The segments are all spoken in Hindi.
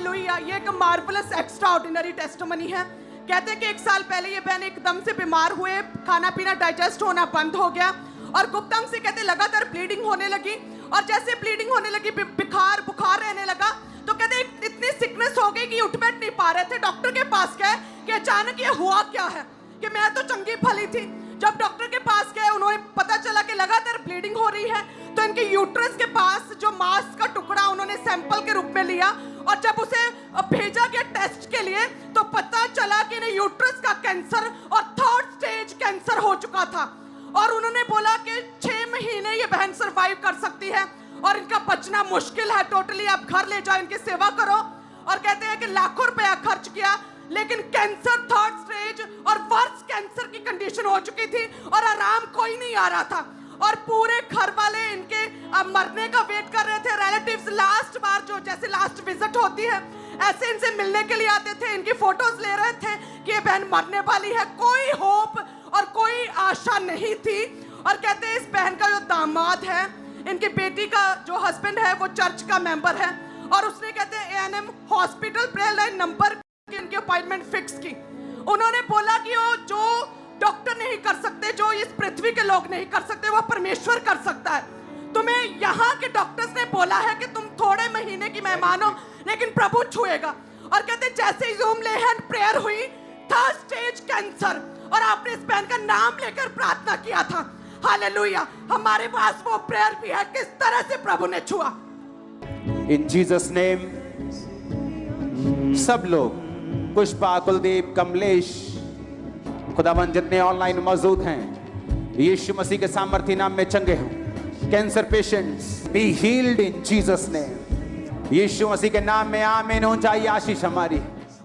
हालेलुया। ये एक मार्वलस एक्स्ट्रा ऑर्डिनरी टेस्टिमनी है। कहते हैं कि 1 साल पहले ये बहन एकदम से बीमार हुए, खाना पीना डाइजेस्ट होना बंद हो गया और गुप्तांग से कहते लगातार ब्लीडिंग होने लगी और जैसे ब्लीडिंग होने लगी बुखार रहने लगा तो कहते इतनी सिकनेस हो गई कि उठ बैठ नहीं पा रहे थे। डॉक्टर के पास गए कि अचानक ये हुआ क्या है, कि मैं तो चंगी भली थी। जब डॉक्टर के पास गए उन्होंने पता चला कि लगातार ब्लीडिंग हो रही है, तो इनके यूट्रस के पास जो मांस का टुकड़ा उन्होंने सैंपल के रूप में लिया और जब उसे भेजा गया टेस्ट के लिए तो पता चला कि इन्हें यूट्रस का कैंसर और 3rd स्टेज कैंसर हो चुका था। और उन्होंने बोला कि 6 महीने ये बहन सरवाइव कर सकती है और इनका बचना मुश्किल है टोटली। आप घर ले जाओ, इनकी सेवा करो। और कहते हैं कि लाखों रुपया खर्च किया लेकिन कैंसर 3rd स्टेज और वर्स्ट कैंसर की कंडीशन हो चुकी थी और आराम कोई नहीं आ रहा था और पूरे घर वाले इनके मरने का वेट कर रहे थे। रिलेटिव्स लास्ट बार जो जैसे लास्ट विजिट होती है ऐसे इनसे मिलने के लिए आते थे, इनकी फोटोज ले रहे थे कि ये बहन मरने वाली है। कोई होप और कोई आशा नहीं थी। और कहते हैं इस बहन का जो दामाद है, इनकी बेटी का जो हस्बैंड है वो चर्च का मेंबर है और उसने कहते हैं ANM hospital prayer line number की इनकी अपॉइंटमेंट फिक्स की। उन्होंने बोला कि वो जो डॉक्टर नहीं कर सकते, जो इस पृथ्वी के लोग नहीं कर सकते, वो परमेश्वर कर सकता है। तुम्हें यहाँ के डॉक्टर्स ने बोला है कि तुम थोड़े महीने की मेहमान हो लेकिन प्रभु छुएगा। और कहते जैसे ही जूम लेहन प्रेयर हुई 3rd स्टेज कैंसर और आपने इस बहन का नाम लेकर प्रार्थना किया था। हालेलुया। हमारे पास वो प्रेयर भी है किस तरह से प्रभु ने छुआ। इन जीसस नेम सब लोग, पुष्पा, कुलदीप, कमलेश, खुदावन जितने ऑनलाइन मौजूद हैं, यीशु मसीह के सामर्थ्य नाम में चंगे हों। Cancer patients be healed in Jesus name. यीशु मसीह के नाम में आमीन हो जाइए आशीष हमारी।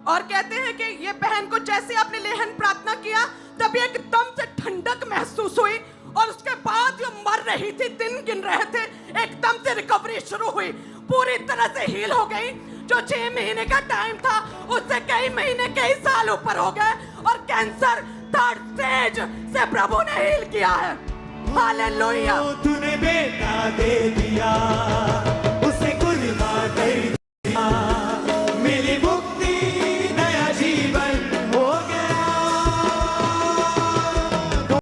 और कहते हैं कि ये बहन को जैसे आपने लेहन प्रार्थना किया तभी एकदम से ठंडक महसूस हुई और उसके बाद जो मर रही थी, दिन गिन रहे थे, एकदम से रिकवरी शुरू हुई, पूरी तरह से हील हो गई। जो 6 महीने का टाइम था उससे कई महीने कई साल ऊपर हो गए और कैंसर 3rd स्टेज से प्रभु ने हील किया है। हालेलुया। तूने बेटा दे दिया।